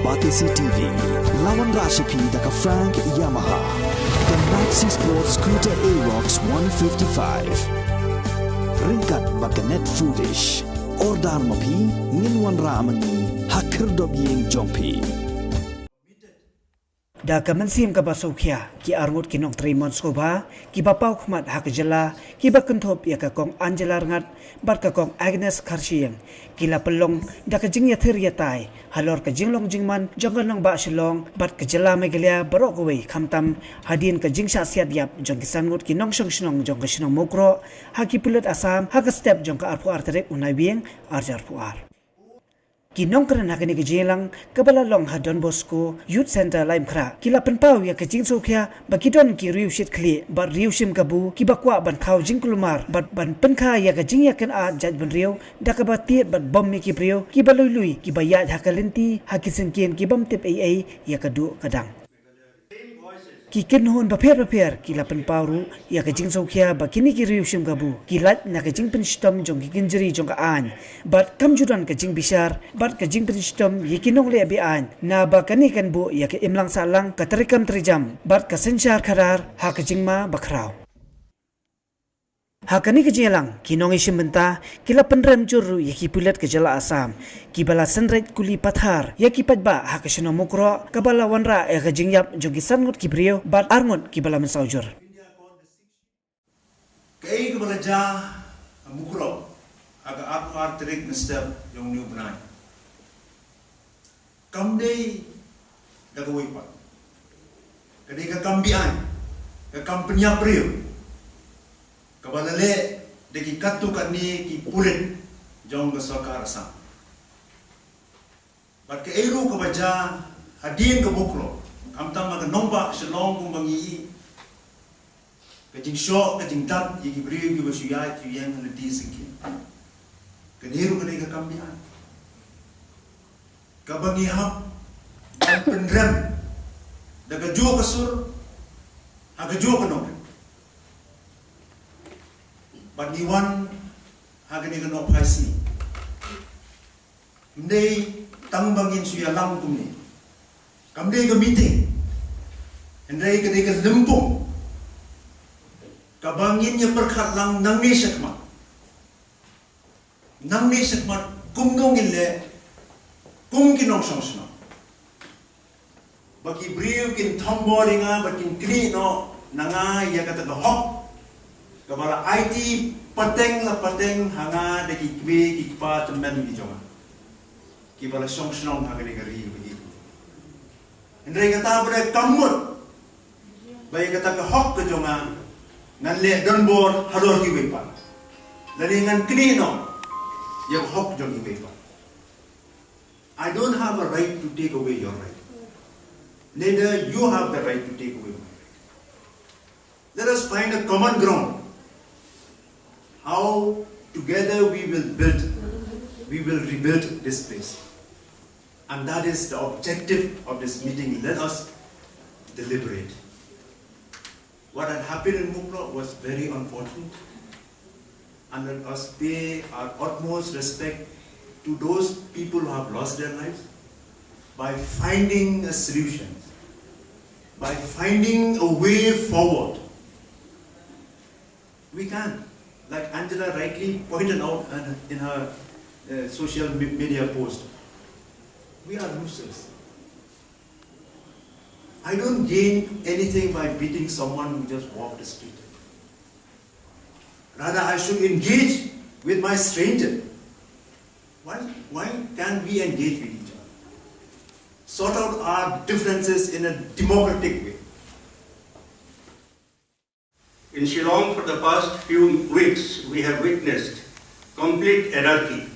Batisi TV, lawan Rashipi daka Frank Yamaha, the Maxi Sports Scooter Aerox 155. Ringkat baka net foodish, ordar mapi, nginwan ramani, hakir dob Ïeng jompi. Da kamansim ka basaukhya ki arngut ki nok trimon skoba ki bapau khmat hak jala ki bakentop ya ka kong Angela ngat bat ka kong Agnes Karsieng ki la pelong da ka jing ya thir ya tai halor ka jinglong jingman jongan nang ba shilong bat ka jala megelia barok we khamtam hadin ka jingsha siat yap jong kisan ngut ki nong shong shnong jong ka shnong mokro haki pulut asam hak step jong ka arpu arterek unai bieng arjar puar Kinong keren hakani kejelang kebala long Don Bosco Youth Center laim kra kila penpau ya kecing sokya bakidon ki riu shit kli bar riu shim kabu ki bakwa ban khau jingkulumar bat ban penkha ya kecing ya kan a jaj ban riu dakabati bat bom mi ki priu ki balului ki bayat hakalinti hakisengkien ki bam tip ai ya kadu kadang ki kenhon baper ki la penpau ya kecing sokya bakini ki riu shim kabu ki lat na kecing penstom jong ki kinjeri jong ka an bat kamjudan kecing bisar bat kajing penstom yikinong le bi an na ba kani kan bu ya ke imlang salang katrikam trijam bat kasenchar kharar ha kajing ma bakrau ha kani kejelang kinong isim benta kila penrem juru yaki pulat kejala asam kibala senret kuli pathar yaki padba ha kasino mukro kabala wanra e kajing yap jogi sangut kibriyo bat arngut kibala mensaujur kay kabala ja mukro aga apar trik step yung new benai kamdei daga wipa kadai ka kambian ka Pynïap Briew kabalale deki katu kani ki pulit jong ka sarkar sa bat ke eru ka baja hadin ka bukro kamtam mag nomba shalong kung bangi ka jing sho ka jing tat yi ki Briew ki basuyai ki Ïeng na di siki kaniru ka ka kambian ka bangi hap dan penrem daga jo kasur aga jo kanong but ni one hagani kan operasi ndei tangbangin suya lang kumni kamdei ka meeting ndei ka limpong kabangin niya perkhat lang nang ni sakmat kumnong ille kum kinong sonsna bagi Briew kin tombolinga bakin kli no nanga ya kata hok kabala IT pateng hanga deki kwe kikpa temen di jonga kibala songsnong hanga deki ri begitu ndre kata bre kamut bai kata ke hok ke jonga ngan le donbor halor ki wepa lali ngan klino ya hok jong ki wepa I don't have a right to take away your right, neither you have the right to take away my right. Let us find a common ground. How together we will rebuild this place. And that is the objective of this meeting. Let us deliberate. What had happened in Mukro was very unfortunate. And let us pay our utmost respect to those people who have lost their lives by finding a solution, by finding a way forward. We can. Like Angela rightly pointed out in her social media post, we are losers. I don't gain anything by beating someone who just walked the street. Rather, I should engage with my stranger. Why can't we engage with each other? Sort out our differences in a democratic way. In Shillong, for the past few weeks, we have witnessed complete anarchy.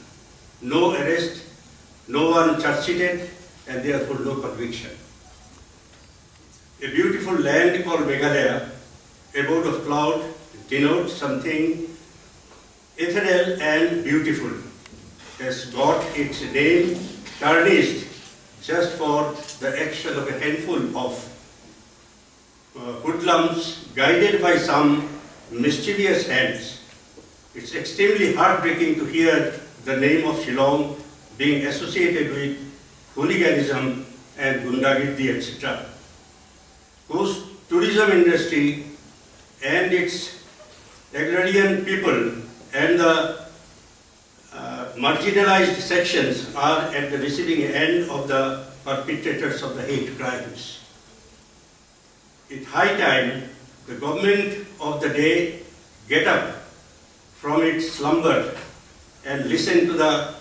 No arrest, no one charged, and therefore no conviction. A beautiful land called Meghalaya, abode of cloud, denotes something ethereal and beautiful. Has got its name tarnished just for the action of a handful of hoodlums guided by some mischievous hands. It's extremely heartbreaking to hear the name of Shillong being associated with hooliganism and Gundagirdi, etc. Whose tourism industry and its agrarian people and the marginalized sections are at the receiving end of the perpetrators of the hate crimes. It's high time the government of the day get up from its slumber and listen to the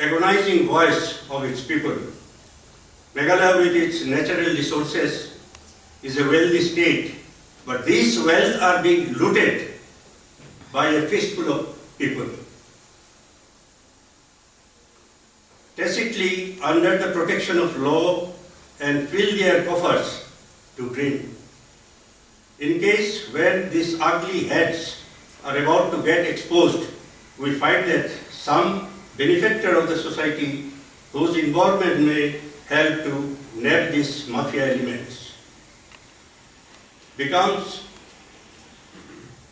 agonizing voice of its people. Meghalaya, with its natural resources, is a wealthy state, but these wealth are being looted by a fistful of people. Tacitly under the protection of law and fill their coffers to dream. In case when these ugly heads are about to get exposed, we find that some benefactor of the society whose involvement may help to nab these mafia elements becomes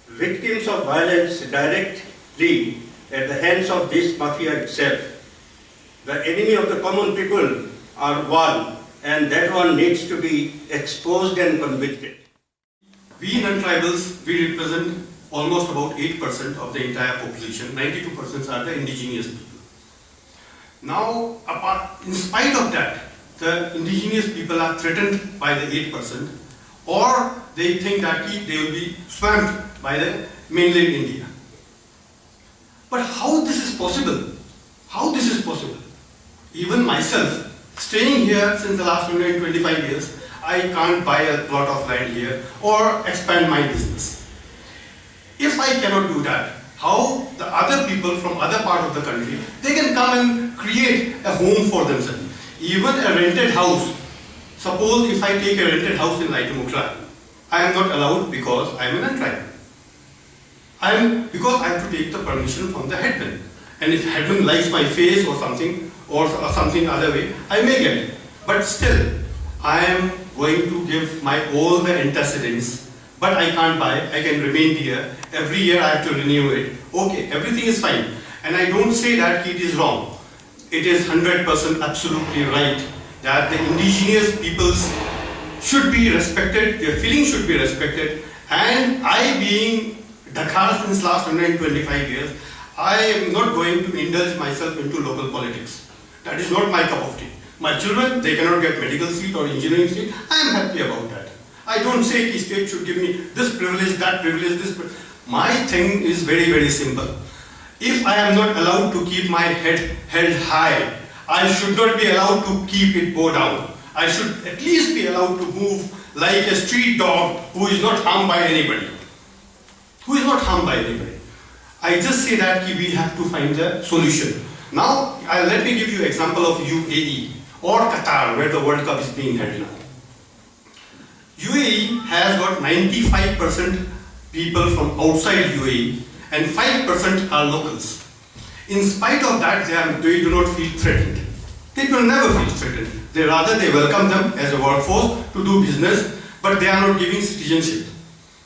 victims of violence directly at the hands of this mafia itself. The enemy of the common people are one, and that one needs to be exposed and convicted. We non-tribals, we represent almost about 8% of the entire population. 92% are the indigenous people. Now, in spite of that, the indigenous people are threatened by the 8%, or they think that they will be swamped by the mainland India. But how this is possible? How this is possible? Even myself, staying here since the last 125 years, I can't buy a plot of land here or expand my business. If I cannot do that, how the other people from other part of the country, they can come and create a home for themselves. Even a rented house. Suppose if I take a rented house in Laitumukla, I am not allowed because I am an non-tribal. Because I have to take the permission from the headman. And if headman likes my face or something other way, I may get it. But still, I am going to give my all the antecedents, but I can't buy, I can remain here. Every year I have to renew it. Okay, everything is fine. And I don't say that it is wrong. It is 100% absolutely right that the indigenous peoples should be respected, their feelings should be respected, and I being Dakar since last 125 years, I am not going to indulge myself into local politics. That is not my cup of tea. My children, they cannot get medical seat or engineering seat. I am happy about that. I don't say the state should give me this privilege, that privilege, this privilege. My thing is very, very simple. If I am not allowed to keep my head held high, I should not be allowed to keep it bow down. I should at least be allowed to move like a street dog who is not harmed by anybody. Who is not harmed by anybody. I just say that we have to find a solution. Now, let me give you an example of UAE or Qatar, where the World Cup is being held now. UAE has got 95% people from outside UAE and 5% are locals. In spite of that, they do not feel threatened. They will never feel threatened. They welcome them as a workforce to do business, but they are not giving citizenship.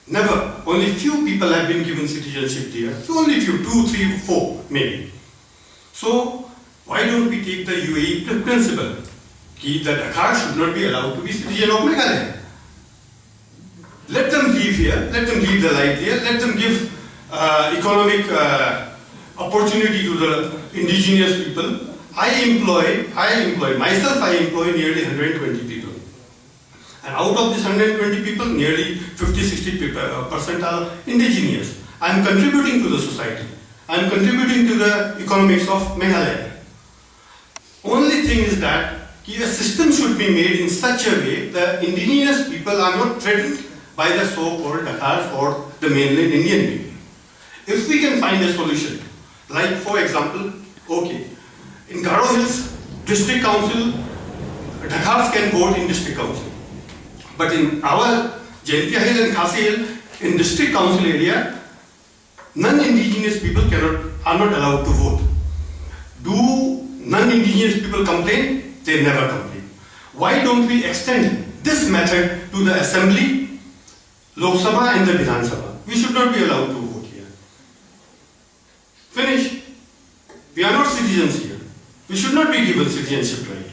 Never. Only few people have been given citizenship there. So only few, 2, 3, 4 maybe. So why don't we take the UAE principle? The Dakar should not be allowed to be citizen of Meghalaya. Let them live here, let them live the life here, let them give economic opportunity to the indigenous people. I employ nearly 120 people. And out of this 120 people, nearly 50-60% are indigenous. I am contributing to the society. I am contributing to the economics of Meghalaya. Only thing is that a system should be made in such a way that indigenous people are not threatened by the so-called Dakars or the mainland Indian people. If we can find a solution, like for example, okay, in Garo Hills, district council, Dakars can vote in district council. But in our Jaintia Hill and Khasi Hill, in district council area, non-indigenous people are not allowed to vote. Do non-indigenous people complain? They never complain. Why don't we extend this method to the assembly, Lok Sabha and the Vidhan Sabha? We should not be allowed to vote here. Finish. We are not citizens here. We should not be given citizenship right.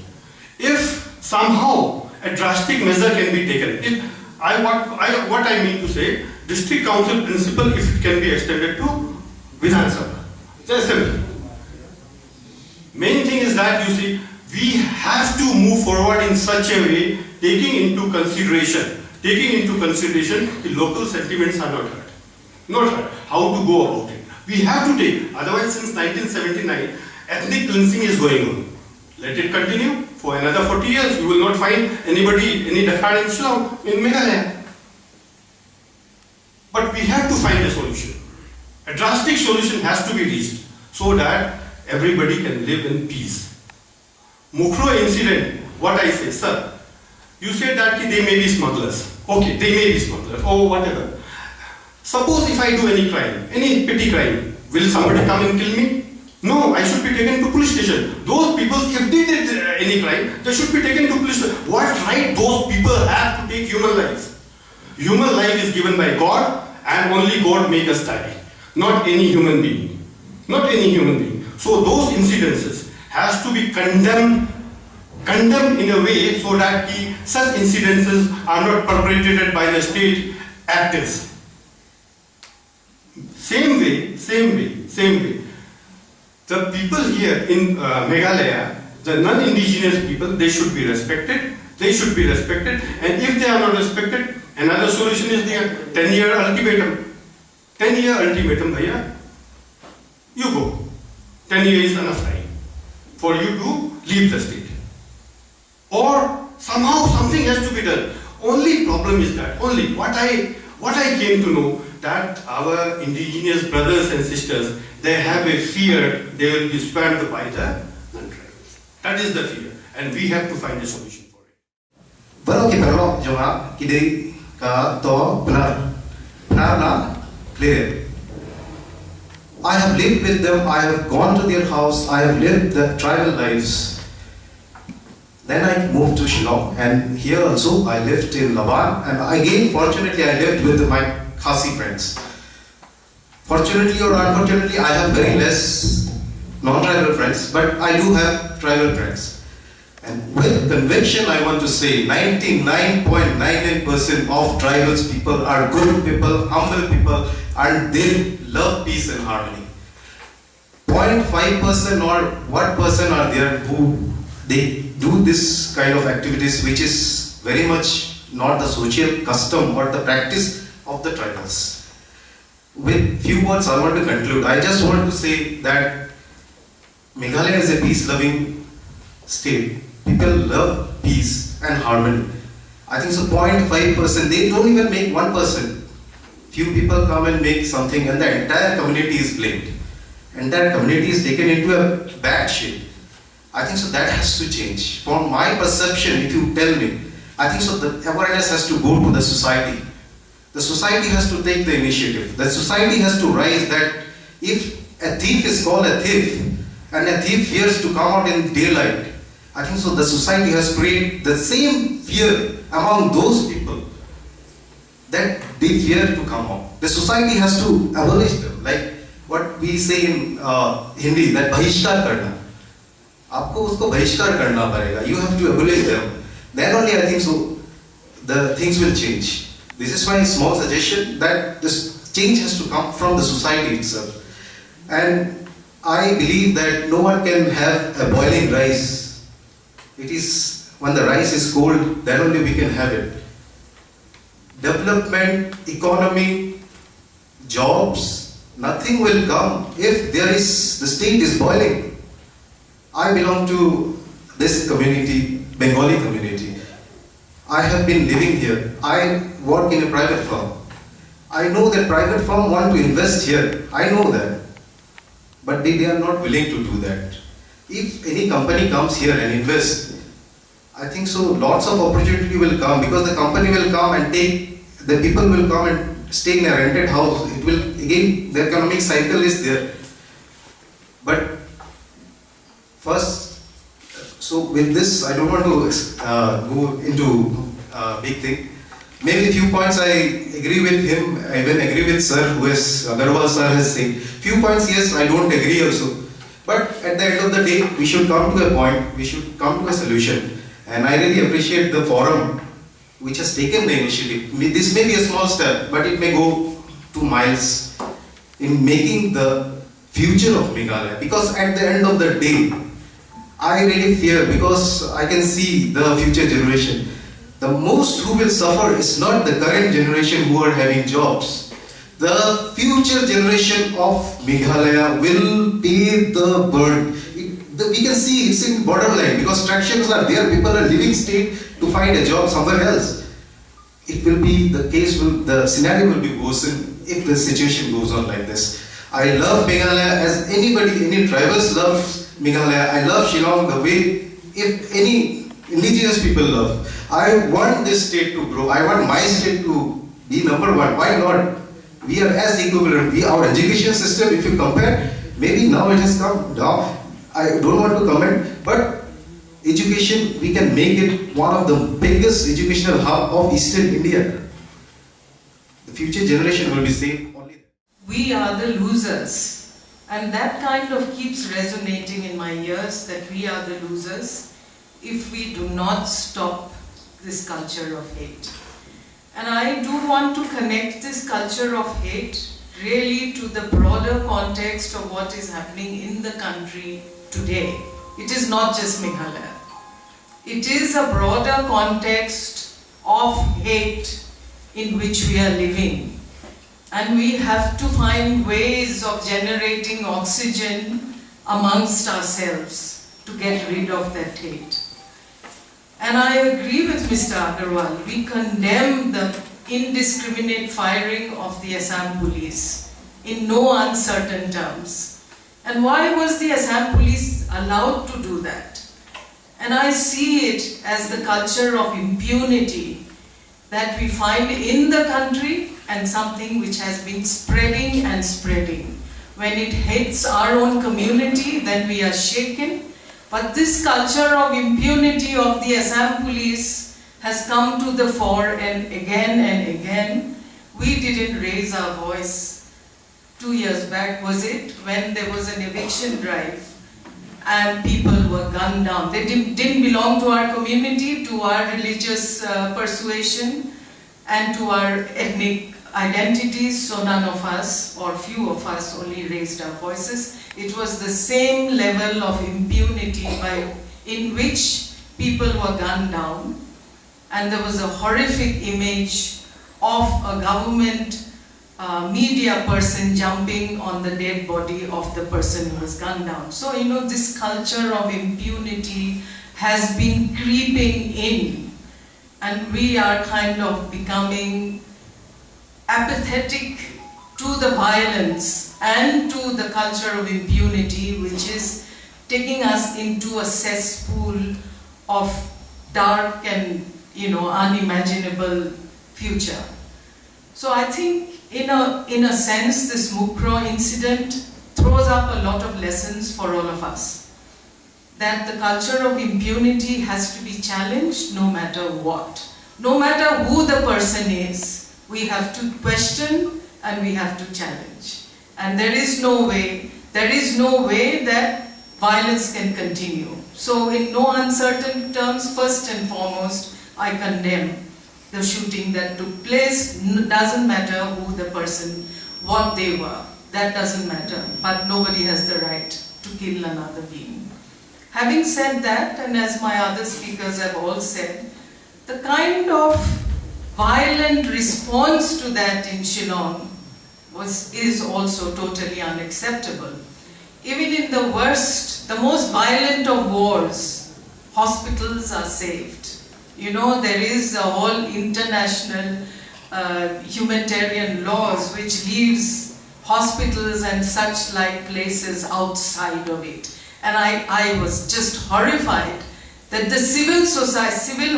If somehow a drastic measure can be taken, what I mean to say, district council principle, if it can be extended to Vidhan Sabha, the assembly. Main thing is that, you see, we have to move forward in such a way, taking into consideration the local sentiments are not hurt. How to go about it? We have to take, otherwise since 1979, ethnic cleansing is going on. Let it continue for another 40 years. You will not find any Dakhar in Shillong, in Meghalaya. But we have to find a solution. A drastic solution has to be reached so that everybody can live in peace. Mukhro incident, what I say, sir, you said that they may be smugglers. Okay, they may be smugglers, or whatever. Suppose if I do any crime, any petty crime, will somebody come and kill me? No, I should be taken to police station. Those people, if they did any crime, they should be taken to police station. What right those people have to take human lives? Human life is given by God, and only God make us die. Not any human being. Not any human being. So those incidences has to be condemned in a way so that such incidences are not perpetrated by the state actors. Same way. The people here in Meghalaya, the non-indigenous people, they should be respected. And if they are not respected, another solution is there. 10-year ultimatum. 10-year ultimatum, bhaiya. You go. 10 years is enough time for you to leave the state. Or somehow something has to be done. Only problem is that, only what I came to know, that our indigenous brothers and sisters, they have a fear they will be spammed by the non-tribals. That is the fear, and we have to find a solution for it. Baru kita kalau jemaah kita to benar na clear. I have lived with them. I have gone to their house. I have lived the tribal lives. Then I moved to Shillong, and here also I lived in Laban, and again fortunately I lived with my Khasi friends. Fortunately or unfortunately, I have very less non-tribal friends, but I do have tribal friends. And with conviction I want to say 99.99% of tribals people are good people, humble people, and they love peace and harmony. 0.5% or 1% are there who they do this kind of activities which is very much not the social custom or the practice of the tribals. With few words I want to conclude. I just want to say that Meghalaya is a peace-loving state. People love peace and harmony. I think so 0.5%, they don't even make 1%. Few people come and make something and the entire community is blamed. Entire community is taken into a bad shape. I think so that has to change. From my perception, if you tell me, I think so the awareness has to go to the society. The society has to take the initiative. The society has to rise that if a thief is called a thief and a thief fears to come out in daylight, I think so the society has created the same fear among those people that they fear to come out. The society has to abolish them, like what we say in Hindi, that bahishkar karna. आपको उसको बहिष्कार करना पड़ेगा. You have to abolish them. Then only I think so the things will change. This is my small suggestion that this change has to come from the society itself. And I believe that no one can have a boiling rice. It is when the rice is cold, then only we can have it. Development, economy, jobs, nothing will come if the state is boiling. I belong to this community, Bengali community. I have been living here. I work in a private firm. I know that private firm want to invest here. I know that. But they are not willing to do that. If any company comes here and invests, I think so lots of opportunity will come because the company will come and the people will come and stay in a rented house. It will, again, the economic cycle is there. But first, so with this, I don't want to go into big thing. Maybe a few points I agree with him, I even agree with sir, who is, Agarwal sir has said. Few points, yes, I don't agree also. But at the end of the day, we should come to a point, we should come to a solution. And I really appreciate the forum which has taken the initiative. This may be a small step, but it may go 2 miles in making the future of Meghalaya. Because at the end of the day, I really fear, because I can see the future generation. The most who will suffer is not the current generation who are having jobs. The future generation of Meghalaya will pay the burden. We can see it's in borderline, because tractions are there, people are leaving state to find a job somewhere else. It will be the case, the scenario will be worsened if the situation goes on like this. I love Meghalaya as anybody, any tribals love Meghalaya. I love Shillong the way if any indigenous people love. I want this state to grow. I want my state to be number one. Why not? We are as equivalent. Our education system, if you compare, maybe now it has come down. I don't want to comment, but education, we can make it one of the biggest educational hub of Eastern India. The future generation will be saved only there. We are the losers, and that kind of keeps resonating in my ears, that we are the losers if we do not stop this culture of hate. And I do want to connect this culture of hate really to the broader context of what is happening in the country today. It is not just Meghalaya. It is a broader context of hate in which we are living. And we have to find ways of generating oxygen amongst ourselves to get rid of that hate. And I agree with Mr. Agarwal. We condemn the indiscriminate firing of the Assam police in no uncertain terms. And why was the Assam police allowed to do that? And I see it as the culture of impunity that we find in the country, and something which has been spreading and spreading. When it hits our own community, then we are shaken. But this culture of impunity of the Assam police has come to the fore, and again, we didn't raise our voice. 2 years back, was it, when there was an eviction drive and people were gunned down. They didn't belong to our community, to our religious persuasion, and to our ethnic identities, so none of us, or few of us, only raised our voices. It was the same level of impunity in which people were gunned down, and there was a horrific image of a government media person jumping on the dead body of the person who was gunned down. So, this culture of impunity has been creeping in, and we are kind of becoming apathetic to the violence and to the culture of impunity, which is taking us into a cesspool of dark and, unimaginable future. So I think, in a sense, this Mukro incident throws up a lot of lessons for all of us. That the culture of impunity has to be challenged no matter what. No matter who the person is, we have to question and we have to challenge. And there is no way that violence can continue. So in no uncertain terms, first and foremost, I condemn the shooting that took place. Doesn't matter who the person, what they were, that doesn't matter. But nobody has the right to kill another being. Having said that, and as my other speakers have all said, the kind of violent response to that in Shillong is also totally unacceptable. Even in the most violent of wars, hospitals are saved. There is a whole international humanitarian laws which leaves hospitals and such like places outside of it. And I was just horrified that the civil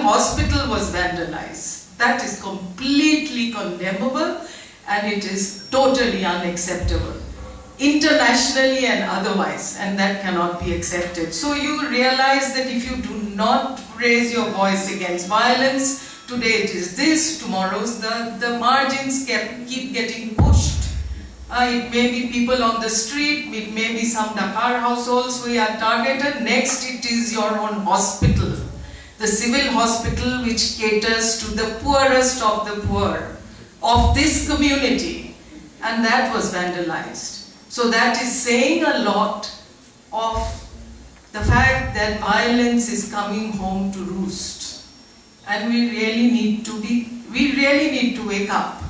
hospital was vandalized. That is completely condemnable, and it is totally unacceptable, internationally and otherwise, and that cannot be accepted. So you realize that if you do not raise your voice against violence, today it is this, tomorrow's the margins keep getting pushed. It may be people on the street, it may be some Dakar households we are targeted, next it is your own hospital. the civil hospital which caters to the poorest of the poor of this community, and that was vandalized. So that is saying a lot of the fact that violence is coming home to roost. And we really need to wake up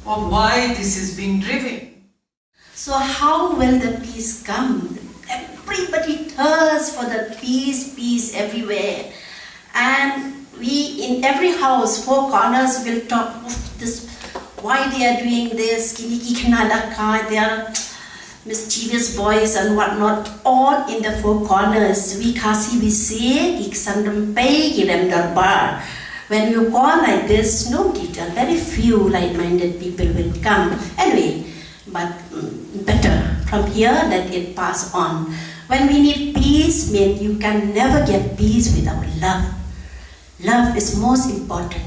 of why this is being driven. So how will the peace come? Everybody thirsts for the peace, peace everywhere. And we, in every house, four corners, will talk of this, why they are doing this, they are mischievous boys and whatnot, all in the four corners. We say, when you call like this, nobody, very few like-minded people will come. Anyway, but better from here that it pass on. When we need peace, mean you can never get peace without love. Love is most important.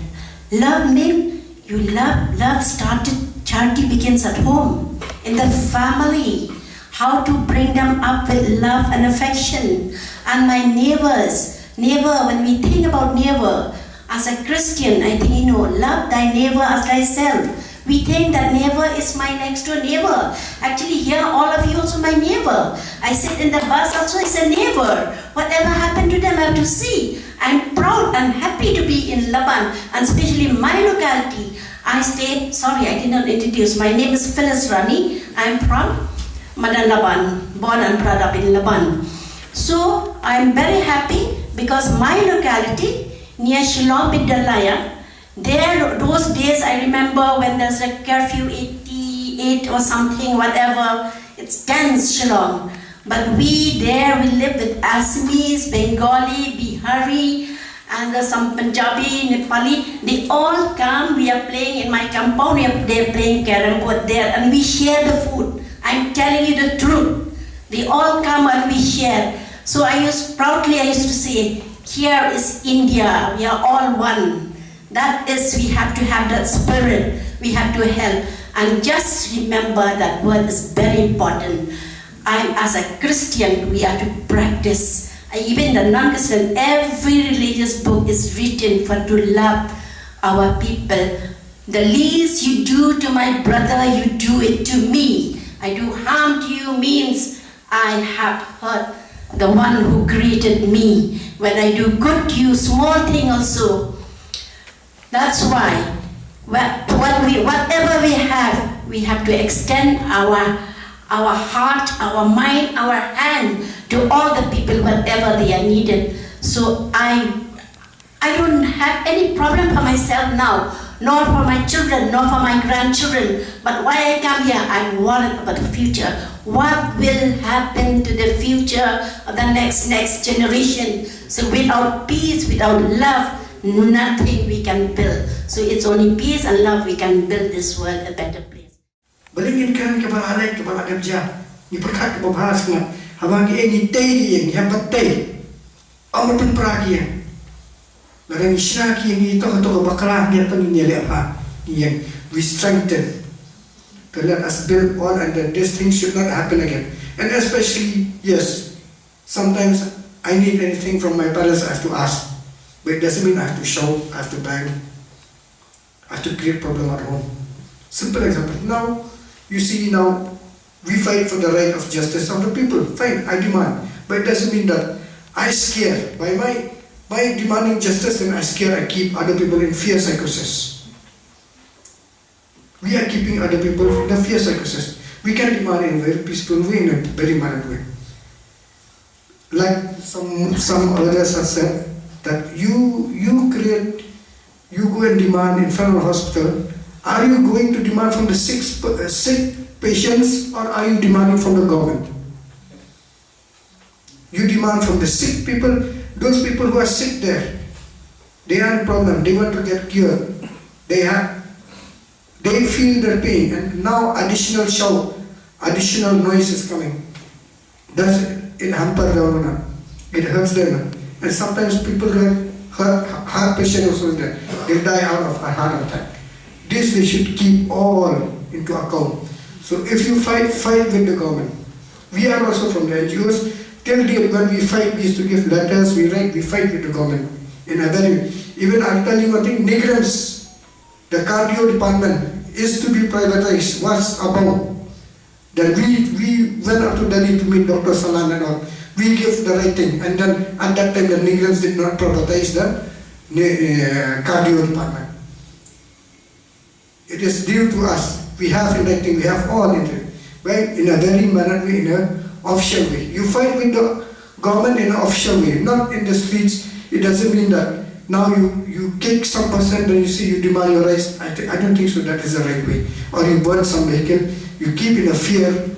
Love means you love started, charity begins at home, in the family. How to bring them up with love and affection. And my neighbors, when we think about neighbor, as a Christian, I think, love thy neighbor as thyself. We think that neighbor is my next door neighbor. Actually, here, all of you also my neighbor. I sit in the bus also, it's a neighbor. Whatever happened to them, I have to see. I'm proud and happy to be in Laban, and especially my locality. I did not introduce. My name is Phyllis Rani. I'm from Madan Laban, born and brought up in Laban. So, I'm very happy because my locality, near Shillong Bidalaya, there, those days I remember when there's a curfew 88 or something, whatever, it's tense Shillong. But we live with Assamese, Bengali, Bihari, and there's some Punjabi, Nepali. They all come, we are playing in my compound, they're playing carom board there, and we share the food. I'm telling you the truth. They all come and we share. So I used to say, here is India, we are all one. That is, we have to have that spirit, we have to help. And just remember that word is very important. As a Christian, we have to practice. Even the non-Christian, every religious book is written to love our people. The least you do to my brother, you do it to me. I do harm to you means I have hurt the one who created me. When I do good to you, small thing also. That's why, whatever we have to extend our heart, our mind, our hand to all the people, whatever they are needed. So I don't have any problem for myself now, nor for my children, nor for my grandchildren. But why I come here, I'm worried about the future. What will happen to the future of the next generation? So without peace, without love, nothing we can build. So it's only peace and love we can build this world a better place. Balinginkan kebalai kebala kerja, ni perkat kebahas ngat, habang ini tadi yang betul, amat peragi. Larang isyaki yang itu atau bakalan dia penginjil apa? Yang we strengthen to let us build on, and that this thing should not happen again. And especially, yes, sometimes I need anything from my parents, I have to ask. But it doesn't mean I have to shout, I have to bang, I have to create problem at home. Simple example. Now, you see now, we fight for the right of justice of the people. Fine, I demand. But it doesn't mean that I scare. By demanding justice, then I keep other people in fear psychosis. We are keeping other people in the fear psychosis. We can demand in a very peaceful way, in a very mild way. Like some others have said, that you go and demand in front of the hospital. Are you going to demand from the sick patients, or are you demanding from the government? You demand from the sick people, those people who are sick there. They are in problem, they want to get cured. They feel their pain, and now additional shout, additional noise is coming. Does it hamper them? It hurts them. And sometimes people get hurt, heart patient also is there. They die out of a heart attack. This we should keep all into account. So if you fight with the government. We are also from the NGOs. Till date, when we fight, we used to give letters, we write, we fight with the government In a very, even I'll tell you one thing, Nigrams, the cardio department is to be privatized. What's about? Then we went up to Delhi to meet Dr. Salan and all. We gave the right thing, and then at that time the Nigrams did not privatize the cardio department. It is due to us. We have in writing, we have all in it. Well, in a very manner way, in an official way. You fight with the government in an official way, not in the streets. It doesn't mean that now you kick some person, then you see you demand your rights. I don't think so. That is the right way. Or you burn some vehicle, you keep in a fear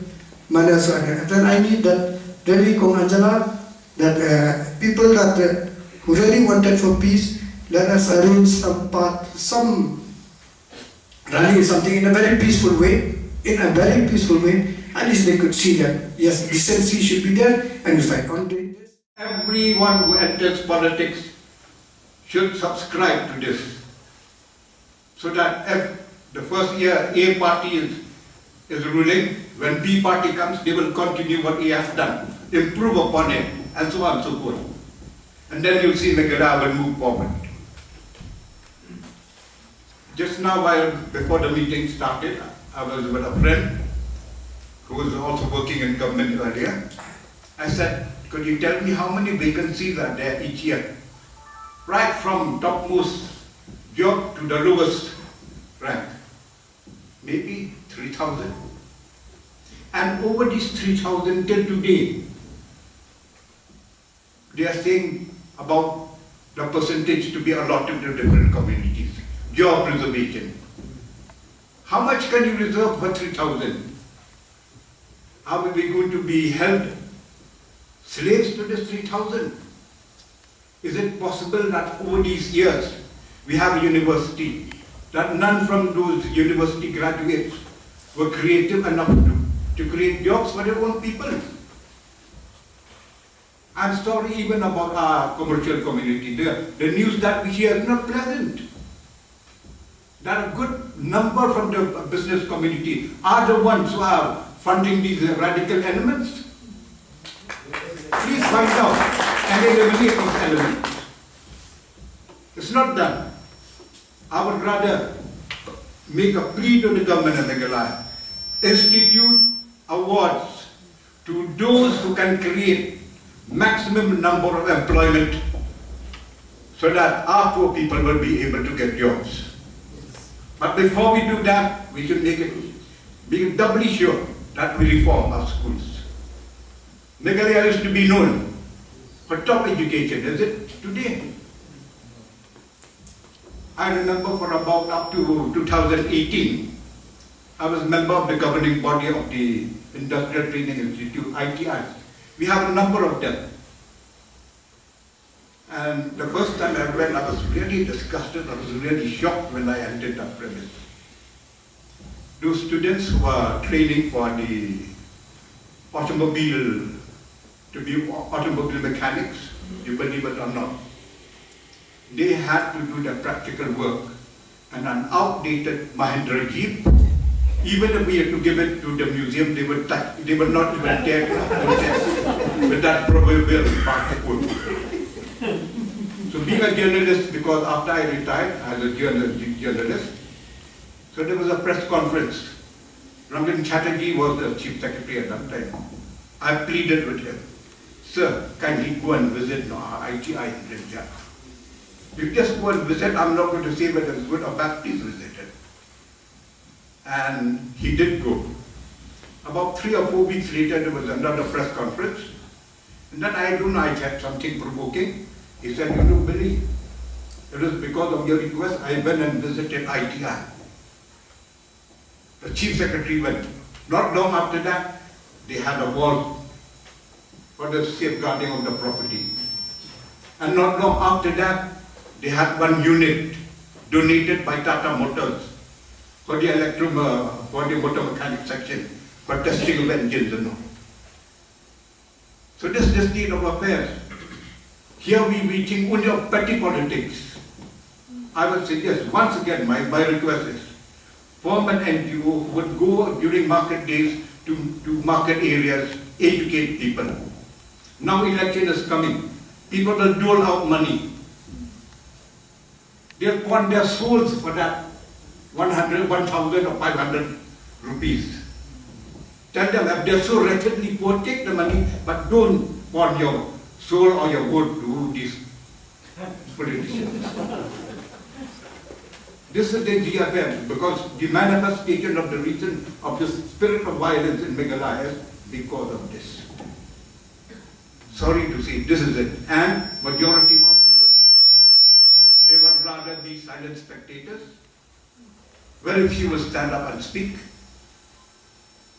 manner. So then I need that really Kong Anjala, that people that who really wanted for peace, let us arrange some rally, something in a very peaceful way. In a very peaceful way, at least they could see that yes, decency should be there, and we fight on doing this. Everyone who enters politics should subscribe to this, so that if the first year A party is ruling, when B party comes, they will continue what he has done, improve upon it, and so on and so forth. And then you'll see Meghalaya will move forward. Just now, before the meeting started, I was with a friend who was also working in government earlier. I said, could you tell me how many vacancies are there each year? Right from topmost job to the lowest rank. Maybe 3,000. And over these 3,000 till today, they are saying about the percentage to be allotted to different communities. Job reservation. How much can you reserve for 3,000? Are we going to be held slaves to this 3,000? Is it possible that over these years we have a university, that none from those university graduates were creative enough to create jobs for their own people? I'm sorry even about our commercial community. The news that we hear is not pleasant. That a good number from the business community are the ones who are funding these radical elements. Please find out and eliminate these elements. It's not done. I would rather make a plea to the government of Meghalaya. Institute awards to those who can create maximum number of employment so that our poor people will be able to get jobs. But before we do that, we should be doubly sure that we reform our schools. Meghalaya used to be known for top education, is it today? I remember for about up to 2018, I was a member of the governing body of the Industrial Training Institute, ITI. We have a number of them. And the first time I went, I was really disgusted, I was really shocked when I entered that premise. Those students who are training for the automobile, to be automobile mechanics, you believe it or not, they had to do the practical work. And an outdated Mahindra Jeep, even if we had to give it to the museum, they would not even dare to contest with that proverbial park. So being a journalist, because after I retired as a journalist, so there was a press conference. Rangan Chatterjee was the chief secretary at that time. I pleaded with him, sir, can he go and visit ITI in Pynmynsaw? If you just go and visit, I'm not going to say whether it's good or bad, please visit it. And he did go. About 3 or 4 weeks later, there was another press conference. And then I don't know, I said something provoking. He said, you know, Billy, it was because of your request I went and visited ITI. The chief secretary went. Not long after that, they had a wall for the safeguarding of the property. And not long after that, they had one unit donated by Tata Motors for the motor mechanic section for testing of engines and all. So this is the state of affairs. Here we reaching only of petty politics. I would suggest, once again, my request is, form an NGO who would go during market days to market areas, educate people. Now election is coming. People will dole out money. They pawn their souls for that 100, 1,000 or 500 rupees. Tell them if they're so wretchedly poor, take the money, but don't pawn your soul or your vote to these politicians. This is the GFM, because the manifestation of the reason of the spirit of violence in Meghalaya is because of this. Sorry to say, this is it. And majority of people, they would rather be silent spectators. Very few will stand up and speak.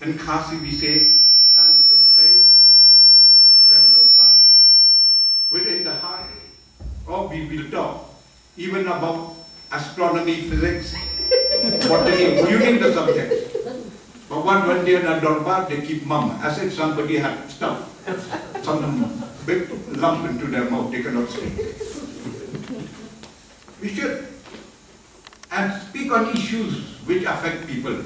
In Khasi we say, San Rumpai, Remdorba. Within the heart, or we will talk, even about astronomy, physics, botany, you name the subject. But one day in a Dorba, they keep mum, as if somebody had stuff, some big lump into their mouth, they cannot speak. We should. And speak on issues which affect people.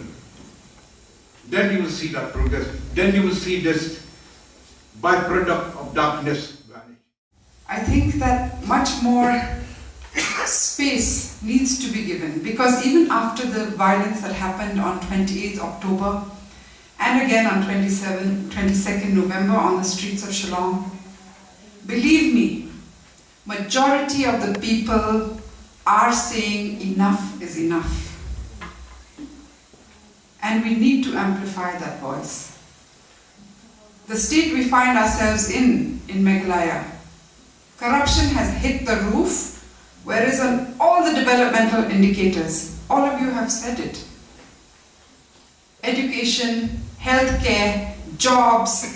Then you will see that progress. Then you will see this byproduct of darkness vanish. I think that much more space needs to be given, because even after the violence that happened on 28th October and again on 22nd November on the streets of Shillong, believe me, majority of the people are saying enough is enough. And we need to amplify that voice. The state we find ourselves in Meghalaya, corruption has hit the roof, whereas on all the developmental indicators, all of you have said it. Education, healthcare, jobs,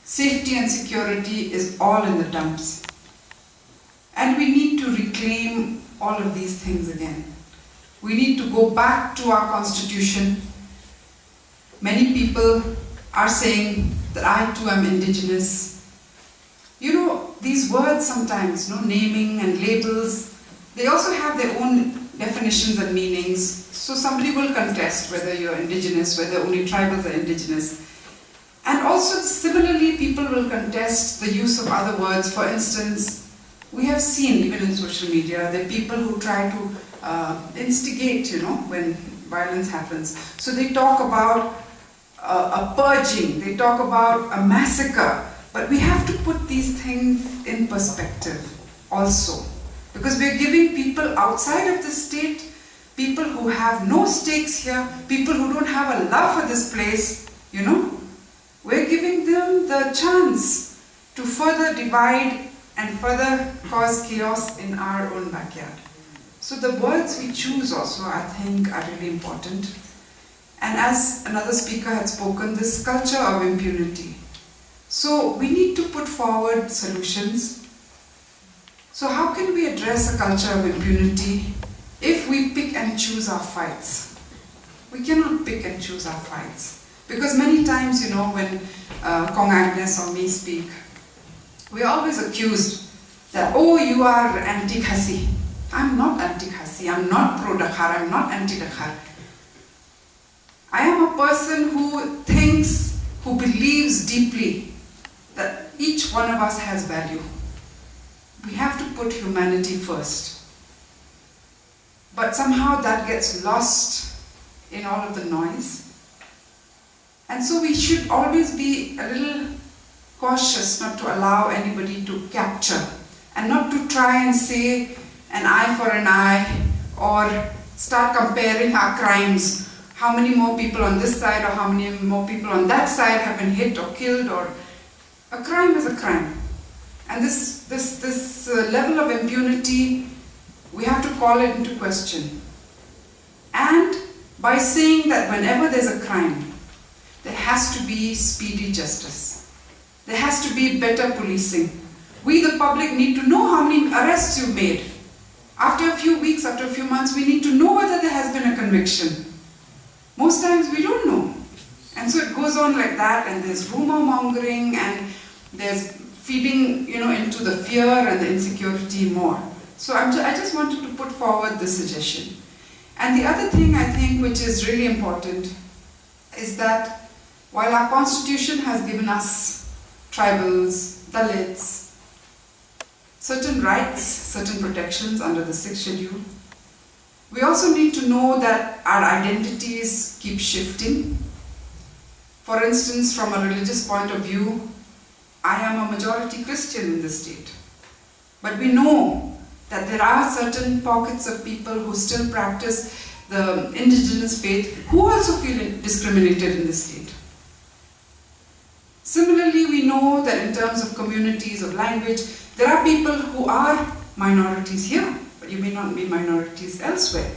safety and security is all in the dumps. And we need to reclaim all of these things again. We need to go back to our constitution. Many people are saying that I too am indigenous. You know, these words sometimes, naming and labels, they also have their own definitions and meanings. So somebody will contest whether you're indigenous, whether only tribals are indigenous. And also similarly, people will contest the use of other words. For instance, we have seen, even in social media, that people who try to instigate, when violence happens. So they talk about a purging, they talk about a massacre, but we have to put these things in perspective also, because we're giving people outside of the state, people who have no stakes here, people who don't have a love for this place, we're giving them the chance to further divide and further cause chaos in our own backyard. So the words we choose also, I think, are really important. And as another speaker had spoken, this culture of impunity. So we need to put forward solutions. So how can we address a culture of impunity if we pick and choose our fights? We cannot pick and choose our fights. Because many times, when Kong Agnes or me speak, we are always accused that, oh, you are anti-Khasi. I'm not anti-Khasi, I'm not pro-Dakhar, I'm not anti-Dakhar. I am a person who thinks, who believes deeply that each one of us has value. We have to put humanity first. But somehow that gets lost in all of the noise. And so we should always be a little cautious not to allow anybody to capture, and not to try and say an eye for an eye, or start comparing our crimes. How many more people on this side or how many more people on that side have been hit or killed, or a crime is a crime. And this level of impunity, we have to call it into question. And by saying that whenever there's a crime, there has to be speedy justice. There has to be better policing. We, the public, need to know how many arrests you've made. After a few weeks, after a few months, we need to know whether there has been a conviction. Most times we don't know. And so it goes on like that, and there's rumor mongering, and there's feeding, into the fear and the insecurity more. So I just wanted to put forward this suggestion. And the other thing I think which is really important is that while our constitution has given us tribals, Dalits, certain rights, certain protections under the 6th schedule, We also need to know that our identities keep shifting. For instance, from a religious point of view, I am a majority Christian in this state. But we know that there are certain pockets of people who still practice the indigenous faith who also feel discriminated in this state. Similarly, we know that in terms of communities, of language, there are people who are minorities here, but you may not be minorities elsewhere.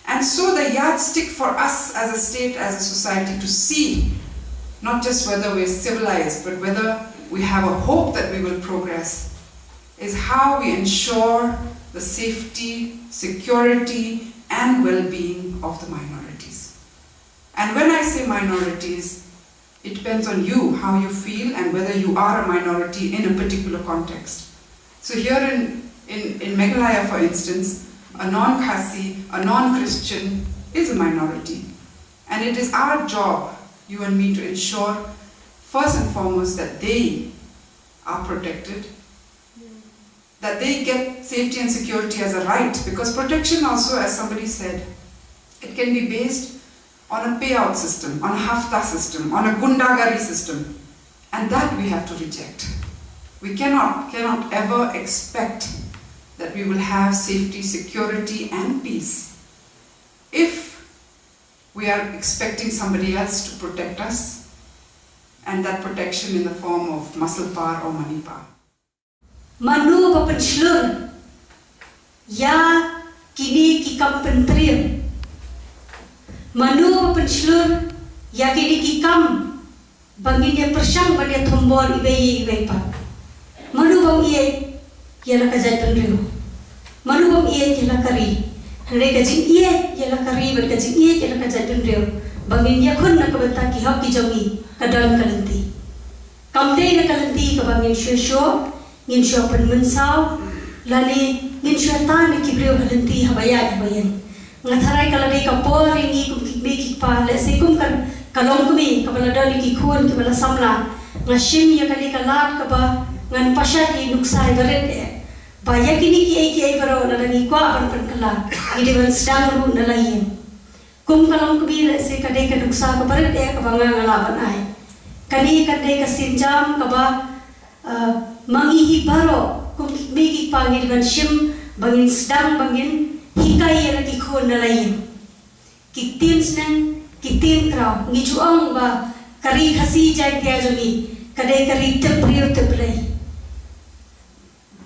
And so the yardstick for us as a state, as a society, to see not just whether we're civilized, but whether we have a hope that we will progress, is how we ensure the safety, security, and well-being of the minorities. And when I say minorities, it depends on you, how you feel, and whether you are a minority in a particular context. So here in Meghalaya, for instance, a non-Khasi, a non-Christian is a minority. And it is our job, you and me, to ensure, first and foremost, that they are protected, that they get safety and security as a right, because protection also, as somebody said, it can be based on a payout system, on a hafta system, on a gundagari system, and that we have to reject. We cannot ever expect that we will have safety, security, and peace if we are expecting somebody else to protect us, and that protection in the form of muscle power or money power. Manu papenslur ya kini kikam pentriam Manu papenslur ya kini kikam bangin dia persang pada tombor ibai pa Manu bang iye yala kajatan riu Manu bang iye yala kari hande kajing iye yala kari ber kajing iye yala kajatan riu bangin dia khun nak benta ki hak ki jongi kadal kalanti kamte na kalanti ka bangin shosho ngin syo Pynmynsaw lali ngin syo tan ki Briew halanti habayan ngatharai kalade ka por ringi kum kikbe kikpa le sekum kan kalong kumi kabalada ni kikhun ki bala samla ngashim ya kali kalat ka ba ngan pasha ki nuksai baret ba yakini ki ai baro nalani kwa ban kala ide ban sedang ru nalayen kum kalong kumi le se kade ka nuksa ka baret ka banga ngalaban ai kani kade ka sinjam ka ba mangihi baro kung kikbiki pangil ban shim bangin sedang bangin hikai yang kikhon nalayin kiktin senang kiktin krau ngijuang ba kari khasi jai tia jogi kadai kari Briew teplay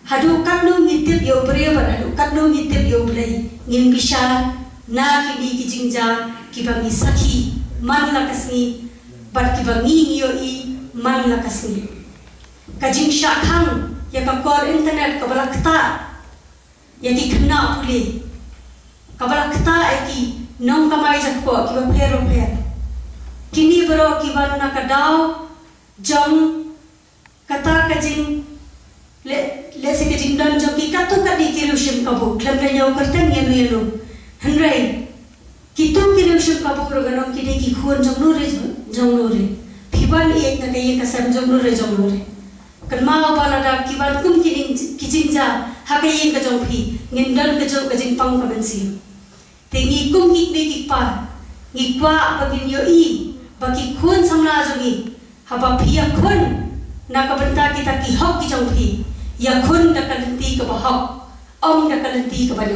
hadu katno ngitip yo Briew ban hadu katno ngitip yo play ngin bisa na kini kijingja kibangi sakhi man lakasni bat kibangi yo I man lakasni kajing syakhang ya kakor internet kabala kta ya ki kena puli kabala kta ki nong kamai jakpo ki ba phero kini bro ki banuna kadau jong kata kajing le se kajing dan jong ki katu kadi ki rushim kabu klamre yo kartang yenu hanrai ki tu ki rushim kabu ro ganong ki de ki khon jong nore phiban ek na kai ka sam jong nore kan mau balada kibat kum kijingja hakai ka jongpi ngindal ka jong kajing pang ka bensi tengi kum kikbe kikpa ngikwa bagin yo I bagi khun samla jongi haba phia khun na ka benta kita ki hok ki jongpi ya khun da kalanti ka ba hok om da kalanti ka ba